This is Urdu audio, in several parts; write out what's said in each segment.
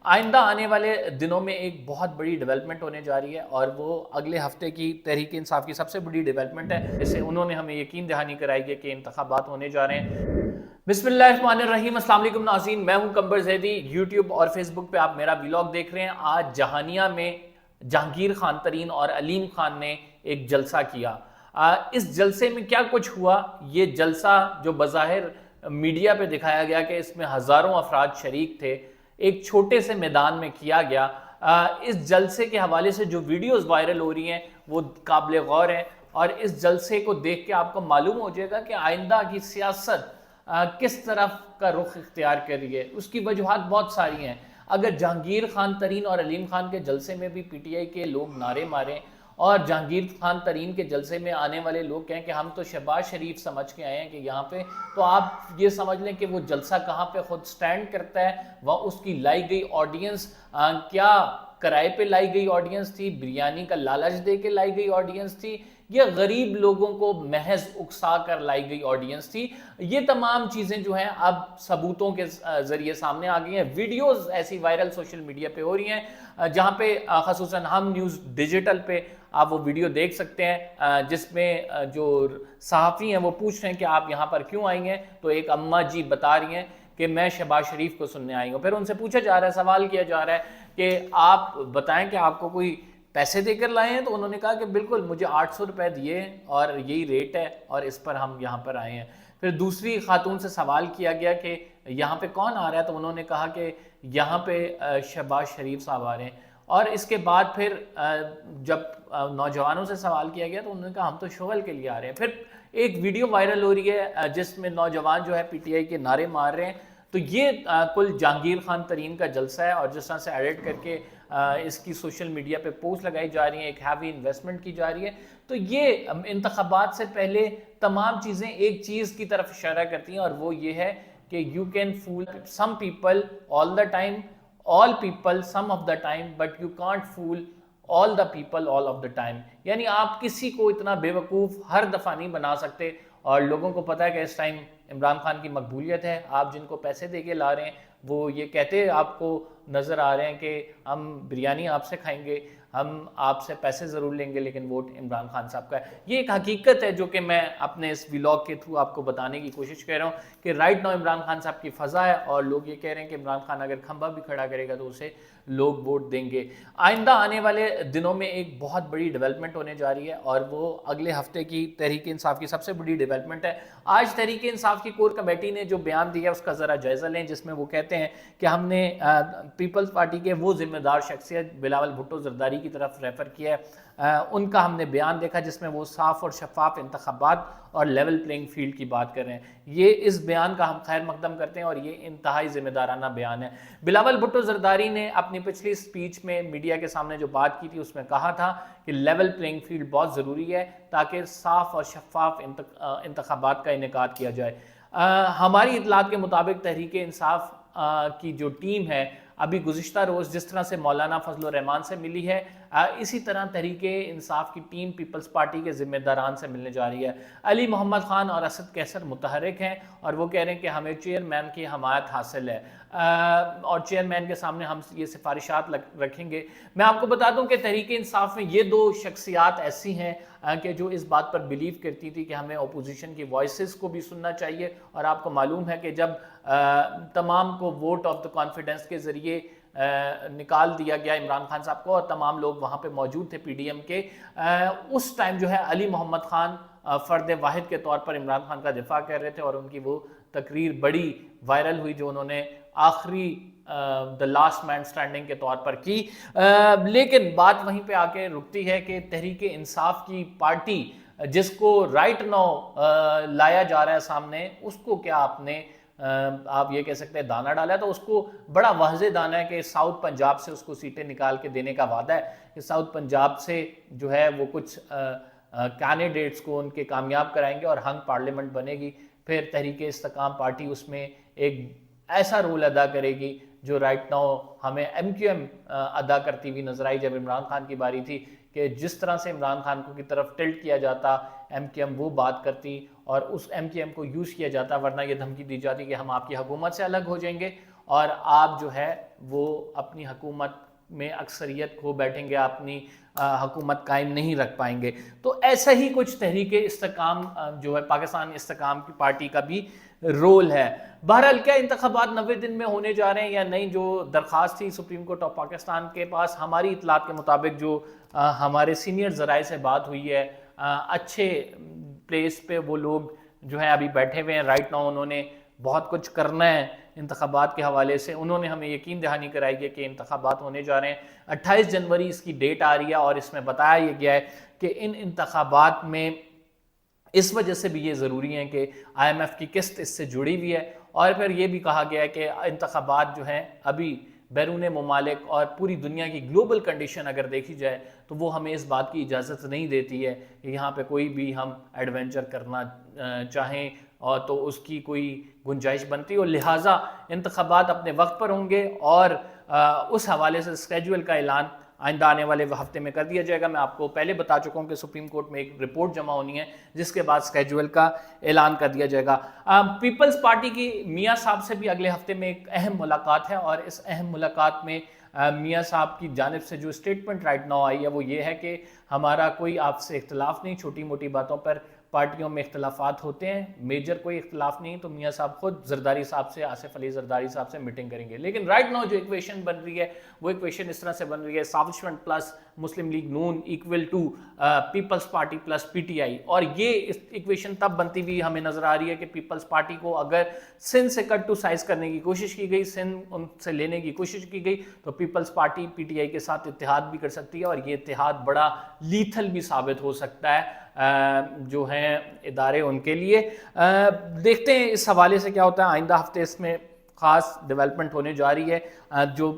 آئندہ آنے والے دنوں میں ایک بہت بڑی ڈیولپمنٹ ہونے جا رہی ہے اور وہ اگلے ہفتے کی تحریک انصاف کی سب سے بڑی ڈیولپمنٹ ہے. اس سے انہوں نے ہمیں یقین دہانی کرائی ہے کہ انتخابات ہونے جا رہے ہیں. بسم اللہ الرحمن الرحیم. السلام علیکم ناظرین, میں ہوں قمبر زیدی. یوٹیوب اور فیس بک پہ آپ میرا ولاگ دیکھ رہے ہیں. آج جہانیہ میں جہانگیر خان ترین اور علیم خان نے ایک جلسہ کیا. اس جلسے میں کیا کچھ ہوا, یہ جلسہ جو بظاہر میڈیا پہ دکھایا گیا کہ اس میں ہزاروں افراد شریک تھے, ایک چھوٹے سے میدان میں کیا گیا. اس جلسے کے حوالے سے جو ویڈیوز وائرل ہو رہی ہیں وہ قابل غور ہیں, اور اس جلسے کو دیکھ کے آپ کو معلوم ہو جائے گا کہ آئندہ کی سیاست کس طرف کا رخ اختیار کر رہی ہے. اس کی وجوہات بہت ساری ہیں. اگر جہانگیر خان ترین اور علیم خان کے جلسے میں بھی پی ٹی آئی کے لوگ نعرے ماریں اور جہانگیر خان ترین کے جلسے میں آنے والے لوگ کہیں کہ ہم تو شہباز شریف سمجھ کے آئے ہیں کہ یہاں پہ, تو آپ یہ سمجھ لیں کہ وہ جلسہ کہاں پہ خود سٹینڈ کرتا ہے. وہ اس کی لائی گئی آڈینس کیا کرائے پہ لائی گئی آڈینس تھی, بریانی کا لالچ دے کے لائی گئی آڈینس تھی, یہ غریب لوگوں کو محض اکسا کر لائی گئی آڈینس تھی. یہ تمام چیزیں جو ہیں اب ثبوتوں کے ذریعے سامنے آ گئی ہیں. ویڈیوز ایسی وائرل سوشل میڈیا پہ ہو رہی ہیں جہاں پہ خصوصاً ہم نیوز ڈیجیٹل پہ آپ وہ ویڈیو دیکھ سکتے ہیں جس میں جو صحافی ہیں وہ پوچھ رہے ہیں کہ آپ یہاں پر کیوں آئی ہیں, تو ایک اماں جی بتا رہی ہیں کہ میں شہباز شریف کو سننے آئی ہوں. پھر ان سے پوچھا جا رہا ہے, سوال کیا جا رہا ہے کہ آپ بتائیں کہ آپ کو کوئی پیسے دے کر لائے ہیں, تو انہوں نے کہا کہ بالکل مجھے 800 روپے دیے اور یہی ریٹ ہے اور اس پر ہم یہاں پر آئے ہیں. پھر دوسری خاتون سے سوال کیا گیا کہ یہاں پہ کون آ رہا ہے, تو انہوں نے کہا کہ یہاں پہ شہباز شریف صاحب آ رہے ہیں. اور اس کے بعد پھر جب نوجوانوں سے سوال کیا گیا تو انہوں نے کہا ہم تو شغل کے لیے آ رہے ہیں. پھر ایک ویڈیو وائرل ہو رہی ہے جس میں نوجوان جو ہے پی ٹی آئی کے نعرے مار رہے ہیں. تو یہ کل جہانگیر خان ترین کا جلسہ ہے, اور جس طرح سے ایڈٹ کر کے اس کی سوشل میڈیا پہ پوسٹ لگائی جا رہی ہیں, ایک ہیوی انویسٹمنٹ کی جا رہی ہے. تو یہ انتخابات سے پہلے تمام چیزیں ایک چیز کی طرف اشارہ کرتی ہیں, اور وہ یہ ہے کہ you can fool some people all the time, all people some of the time, but you can't fool all the people all of the time. یعنی آپ کسی کو اتنا بے وقوف ہر دفعہ نہیں بنا سکتے. اور لوگوں کو پتا ہے کہ اس ٹائم عمران خان کی مقبولیت ہے. آپ جن کو پیسے دے کے لا رہے ہیں وہ یہ کہتے آپ کو نظر آ رہے ہیں کہ ہم بریانی آپ سے کھائیں گے, ہم آپ سے پیسے ضرور لیں گے, لیکن ووٹ عمران خان صاحب کا ہے. یہ ایک حقیقت ہے جو کہ میں اپنے اس ولاگ کے تھرو آپ کو بتانے کی کوشش کر رہا ہوں کہ رائٹ ناؤ عمران خان صاحب کی فضا ہے, اور لوگ یہ کہہ رہے ہیں کہ عمران خان اگر کھمبا بھی کھڑا کرے گا تو اسے لوگ ووٹ دیں گے. آئندہ آنے والے دنوں میں ایک بہت بڑی ڈیولپمنٹ ہونے جا رہی ہے, اور وہ اگلے ہفتے کی تحریک انصاف کی سب سے بڑی ڈیولپمنٹ ہے. آج تحریک انصاف کی کور کمیٹی نے جو بیان دیا اس کا ذرا جائزہ لیں, جس میں وہ کہتے ہیں کہ ہم نے پیپلز پارٹی کے وہ ذمہ دار شخصیت بلاول بھٹو زرداری کی طرف ریفر کیا ہے. ان کا ہم نے بیان دیکھا جس میں وہ صاف اور شفاف انتخابات اور لیول پلینگ فیلڈ کی بات کر رہے ہیں. یہ اس بیان کا ہم خیر مقدم کرتے ہیں, اور یہ انتہائی ذمہ دارانہ بیان ہے. بلاول بھٹو زرداری نے اپنی پچھلی سپیچ میں میڈیا کے سامنے جو بات کی تھی اس میں کہا تھا کہ لیول پلینگ فیلڈ بہت ضروری ہے تاکہ صاف اور شفاف انتخابات کا انعقاد کیا جائے. ہماری اطلاعات کے مطابق تحریک انصاف کی جو ٹیم ہے ابھی گزشتہ روز جس طرح سے مولانا فضل الرحمان سے ملی ہے, اسی طرح تحریک انصاف کی ٹیم پیپلز پارٹی کے ذمہ داران سے ملنے جا رہی ہے. علی محمد خان اور اسد کیسر متحرک ہیں, اور وہ کہہ رہے ہیں کہ ہمیں چیئرمین کی حمایت حاصل ہے, اور چیئرمین کے سامنے ہم یہ سفارشات رکھیں گے. میں آپ کو بتا دوں کہ تحریک انصاف میں یہ دو شخصیات ایسی ہیں کہ جو اس بات پر بلیو کرتی تھی کہ ہمیں اپوزیشن کی وائسز کو بھی سننا چاہیے. اور آپ کو معلوم ہے کہ جب تمام کو ووٹ آف دا کانفیڈنس کے ذریعے نکال دیا گیا عمران خان صاحب کو, اور تمام لوگ وہاں پہ موجود تھے پی ڈی ایم کے, اس ٹائم جو ہے علی محمد خان فرد واحد کے طور پر عمران خان کا دفاع کر رہے تھے, اور ان کی وہ تقریر بڑی وائرل ہوئی جو انہوں نے آخری دا لاسٹ مین سٹینڈنگ کے طور پر کی. لیکن بات وہیں پہ آ کے رکتی ہے کہ تحریک انصاف کی پارٹی جس کو رائٹ ناؤ لایا جا رہا ہے سامنے, اس کو کیا آپ یہ کہہ سکتے ہیں دانہ ڈالا ہے, تو اس کو بڑا واضح دانہ ہے کہ ساؤتھ پنجاب سے اس کو سیٹیں نکال کے دینے کا وعدہ ہے کہ ساؤتھ پنجاب سے جو ہے وہ کچھ کینڈیڈیٹس کو ان کے کامیاب کرائیں گے اور ہنگ پارلیمنٹ بنے گی. پھر تحریک استحکام پارٹی اس میں ایک ایسا رول ادا کرے گی جو رائٹ ناؤ ہمیں ایم کیو ایم ادا کرتی ہوئی نظر آئی جب عمران خان کی باری تھی, کہ جس طرح سے عمران خان کو کی طرف ٹلٹ کیا جاتا ایم کیو ایم وہ بات کرتی اور اس ایم کیو ایم کو یوز کیا جاتا, ورنہ یہ دھمکی دی جاتی کہ ہم آپ کی حکومت سے الگ ہو جائیں گے اور آپ جو ہے وہ اپنی حکومت میں اکثریت کھو بیٹھیں گے, اپنی حکومت قائم نہیں رکھ پائیں گے. تو ایسا ہی کچھ تحریک استحکام جو ہے پاکستان استحکام کی پارٹی کا بھی رول ہے. بہرحال کیا انتخابات 90 دن میں ہونے جا رہے ہیں یا نہیں, جو درخواست تھی سپریم کورٹ آف پاکستان کے پاس, ہماری اطلاعات کے مطابق جو ہمارے سینئر ذرائع سے بات ہوئی ہے, اچھے پلیس پہ وہ لوگ جو ہیں ابھی بیٹھے ہوئے ہیں رائٹ ناؤ, انہوں نے بہت کچھ کرنا ہے انتخابات کے حوالے سے. انہوں نے ہمیں یقین دہانی کرائی ہے کہ انتخابات ہونے جا رہے ہیں. 28 جنوری اس کی ڈیٹ آ رہی ہے, اور اس میں بتایا یہ گیا ہے کہ ان انتخابات میں اس وجہ سے بھی یہ ضروری ہے کہ آئی ایم ایف کی قسط اس سے جڑی ہوئی ہے, اور پھر یہ بھی کہا گیا ہے کہ انتخابات جو ہیں ابھی بیرون ممالک اور پوری دنیا کی گلوبل کنڈیشن اگر دیکھی جائے تو وہ ہمیں اس بات کی اجازت نہیں دیتی ہے کہ یہاں پہ کوئی بھی ہم ایڈونچر کرنا چاہیں اور تو اس کی کوئی گنجائش بنتی, اور لہٰذا انتخابات اپنے وقت پر ہوں گے, اور اس حوالے سے اسکیجول کا اعلان آئندہ آنے والے ہفتے میں کر دیا جائے گا. میں آپ کو پہلے بتا چکا ہوں کہ سپریم کورٹ میں ایک رپورٹ جمع ہونی ہے جس کے بعد اسکیجول کا اعلان کر دیا جائے گا. پیپلز پارٹی کی میاں صاحب سے بھی اگلے ہفتے میں ایک اہم ملاقات ہے, اور اس اہم ملاقات میں میاں صاحب کی جانب سے جو اسٹیٹمنٹ رائٹ ناؤ آئی ہے وہ یہ ہے کہ ہمارا کوئی آپ سے اختلاف نہیں, چھوٹی موٹی باتوں پر پارٹیوں میں اختلافات ہوتے ہیں, میجر کوئی اختلاف نہیں, تو میاں صاحب خود زرداری صاحب سے, آصف علی زرداری صاحب سے میٹنگ کریں گے. لیکن رائٹ ناؤ جو ایکویشن بن رہی ہے وہ ایکویشن اس طرح سے بن رہی ہے establishment plus Muslim League Noon equal to Peoples Party plus P T I, اور یہ ایکویشن تب بنتی ہوئی ہمیں نظر آ رہی ہے کہ پیپلز پارٹی کو اگر سندھ سے کٹ ٹو سائز کرنے کی کوشش کی گئی, سندھ ان سے لینے کی کوشش کی گئی, تو Peoples Party P T I کے ساتھ اتحاد بھی کر سکتی ہے, اور یہ اتحاد بڑا لیتھل بھی ثابت ہو سکتا ہے جو ہیں ادارے ان کے لیے. دیکھتے ہیں اس حوالے سے کیا ہوتا ہے. آئندہ ہفتے اس میں خاص ڈیولپمنٹ ہونے جا رہی ہے. جو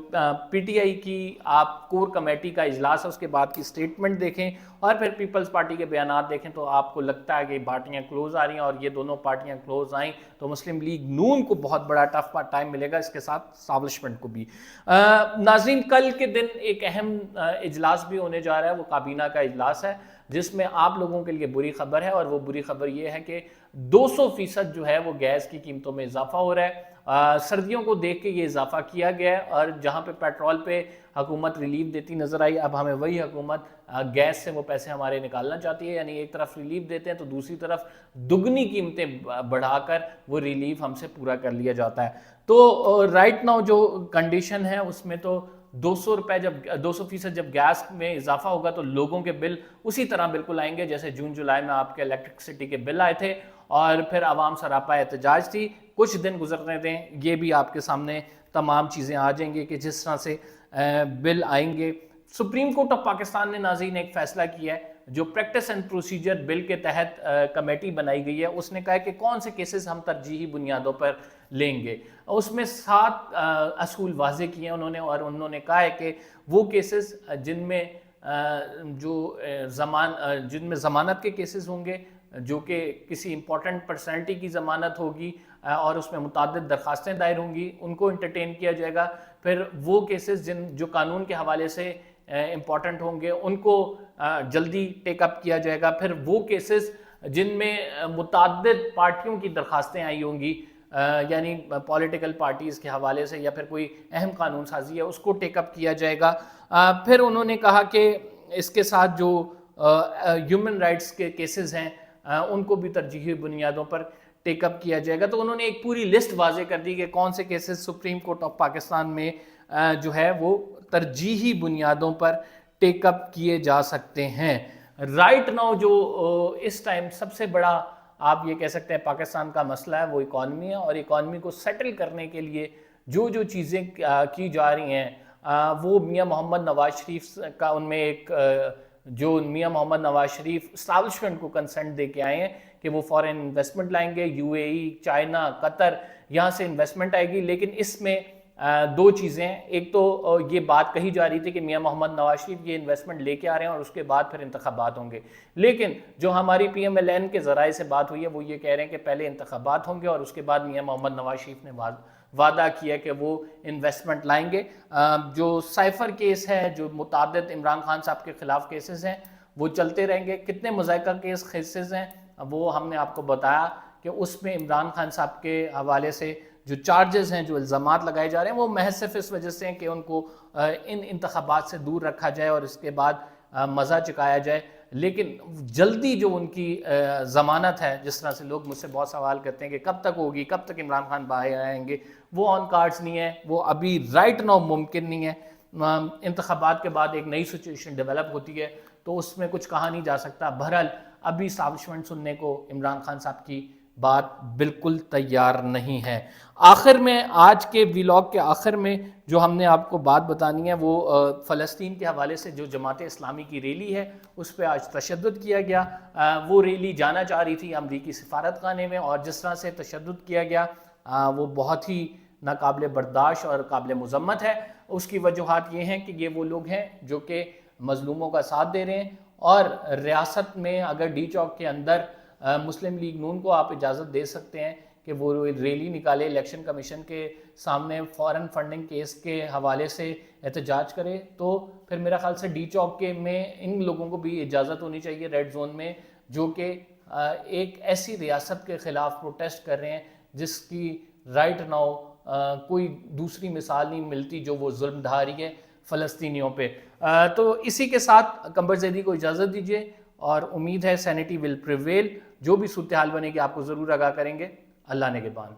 پی ٹی آئی کی آپ کور کمیٹی کا اجلاس ہے اس کے بعد کی سٹیٹمنٹ دیکھیں اور پھر پیپلز پارٹی کے بیانات دیکھیں تو آپ کو لگتا ہے کہ پارٹیاں کلوز آ رہی ہیں, اور یہ دونوں پارٹیاں کلوز آئیں تو مسلم لیگ نون کو بہت بڑا ٹف ٹائم ملے گا, اس کے ساتھ اسٹیبلشمنٹ کو بھی. ناظرین, کل کے دن ایک اہم اجلاس بھی ہونے جا رہا ہے, وہ کابینہ کا اجلاس ہے جس میں آپ لوگوں کے لیے بری خبر ہے, اور وہ بری خبر یہ ہے کہ 200% جو ہے وہ گیس کی قیمتوں میں اضافہ ہو رہا ہے. سردیوں کو دیکھ کے یہ اضافہ کیا گیا ہے, اور جہاں پہ پیٹرول پہ حکومت ریلیف دیتی نظر آئی, اب ہمیں وہی حکومت گیس سے وہ پیسے ہمارے نکالنا چاہتی ہے. یعنی ایک طرف ریلیف دیتے ہیں تو دوسری طرف دگنی قیمتیں بڑھا کر وہ ریلیف ہم سے پورا کر لیا جاتا ہے. تو رائٹ ناؤ جو کنڈیشن ہے اس میں تو 200 روپے جب 200% جب گیس میں اضافہ ہوگا تو لوگوں کے بل اسی طرح بالکل آئیں گے جیسے جون جولائی میں آپ کے الیکٹرکسٹی کے بل آئے تھے, اور پھر عوام سراپا احتجاج تھی. کچھ دن گزرنے دیں, یہ بھی آپ کے سامنے تمام چیزیں آ جائیں گے کہ جس طرح سے بل آئیں گے. سپریم کورٹ آف پاکستان نے ناظرین ایک فیصلہ کیا ہے, جو پریکٹس اینڈ پروسیجر بل کے تحت کمیٹی بنائی گئی ہے, اس نے کہا ہے کہ کون سے کیسز ہم ترجیحی بنیادوں پر لیں گے. اس میں 7 اصول واضح کیے ہیں انہوں نے, اور انہوں نے کہا ہے کہ وہ کیسز جن میں ضمانت کے کیسز ہوں گے, جو کہ کسی امپورٹنٹ پرسنالٹی کی ضمانت ہوگی اور اس میں متعدد درخواستیں دائر ہوں گی, ان کو انٹرٹین کیا جائے گا. پھر وہ کیسز جو قانون کے حوالے سے امپورٹنٹ ہوں گے ان کو جلدی ٹیک اپ کیا جائے گا. پھر وہ کیسز جن میں متعدد پارٹیوں کی درخواستیں آئی ہوں گی, یعنی پولیٹیکل پارٹیز کے حوالے سے یا پھر کوئی اہم قانون سازی ہے, اس کو ٹیک اپ کیا جائے گا. پھر انہوں نے کہا کہ اس کے ساتھ جو ہیومن رائٹس کے کیسز ہیں ان کو بھی ترجیحی بنیادوں پر ٹیک اپ کیا جائے گا. تو انہوں نے ایک پوری لسٹ واضح کر دی کہ کون سے cases supreme court of Pakistan میں جو ہے وہ ترجیحی بنیادوں پر ٹیک اپ کیے جا سکتے ہیں. رائٹ ناؤ جو اس ٹائم سب سے بڑا آپ یہ کہہ سکتے ہیں پاکستان کا مسئلہ ہے وہ اکانومی ہے, اور اکانومی کو سیٹل کرنے کے لیے جو چیزیں کی جا رہی ہیں وہ میاں محمد نواز شریف کا, ان میں ایک جو میاں محمد نواز شریف اسٹیبلشمنٹ کو کنسنٹ دے کے آئے ہیں کہ وہ فارن انویسٹمنٹ لائیں گے, یو اے ای, چائنا, قطر, یہاں سے انویسٹمنٹ آئے گی. لیکن اس میں 2 چیزیں ہیں. ایک تو یہ بات کہی جا رہی تھی کہ میاں محمد نواز شریف یہ انویسٹمنٹ لے کے آ رہے ہیں اور اس کے بعد پھر انتخابات ہوں گے, لیکن جو ہماری پی ایم ایل این کے ذرائع سے بات ہوئی ہے وہ یہ کہہ رہے ہیں کہ پہلے انتخابات ہوں گے اور اس کے بعد میاں محمد نواز شریف نے وعدہ کیا کہ وہ انویسٹمنٹ لائیں گے. جو سائفر کیس ہے, جو متعدد عمران خان صاحب کے خلاف کیسز ہیں وہ چلتے رہیں گے. کتنے مذائقہ کیسز ہیں وہ ہم نے آپ کو بتایا کہ اس میں عمران خان صاحب کے حوالے سے جو چارجز ہیں، جو الزامات لگائے جا رہے ہیں، وہ محض صرف اس وجہ سے ہیں کہ ان کو ان انتخابات سے دور رکھا جائے اور اس کے بعد مزہ چکایا جائے. لیکن جلدی جو ان کی ضمانت ہے، جس طرح سے لوگ مجھ سے بہت سوال کرتے ہیں کہ کب تک ہوگی، کب تک عمران خان باہر آئیں گے، وہ آن کارڈز نہیں ہے، وہ ابھی رائٹ ناؤ ممکن نہیں ہے. انتخابات کے بعد ایک نئی سچویشن ڈیولپ ہوتی ہے تو اس میں کچھ کہا نہیں جا سکتا. بہرحال ابھی اسٹیبلشمنٹ سننے کو عمران خان صاحب کی بات بالکل تیار نہیں ہے. آخر میں، آج کے ویلاگ کے آخر میں جو ہم نے آپ کو بات بتانی ہے وہ فلسطین کے حوالے سے جو جماعت اسلامی کی ریلی ہے اس پہ آج تشدد کیا گیا. وہ ریلی جانا چاہ رہی تھی امریکی سفارت خانے میں، اور جس طرح سے تشدد کیا گیا وہ بہت ہی ناقابل برداشت اور قابل مذمت ہے. اس کی وجوہات یہ ہیں کہ یہ وہ لوگ ہیں جو کہ مظلوموں کا ساتھ دے رہے ہیں، اور ریاست میں اگر ڈی چوک کے اندر مسلم لیگ نون کو آپ اجازت دے سکتے ہیں کہ وہ ریلی نکالے، الیکشن کمیشن کے سامنے فورن فنڈنگ کیس کے حوالے سے احتجاج کرے، تو پھر میرا خیال سے ڈی چوک کے میں ان لوگوں کو بھی اجازت ہونی چاہیے ریڈ زون میں، جو کہ ایک ایسی ریاست کے خلاف پروٹیسٹ کر رہے ہیں جس کی رائٹ ناؤ کوئی دوسری مثال نہیں ملتی، جو وہ ظلم ڈھا رہی ہے فلسطینیوں پہ. تو اسی کے ساتھ قمر زیدی کو اجازت دیجیے، اور امید ہے سینٹی ول پریویل. جو بھی صورتحال بنے گی آپ کو ضرور آگاہ کریں گے. اللہ نگہبان.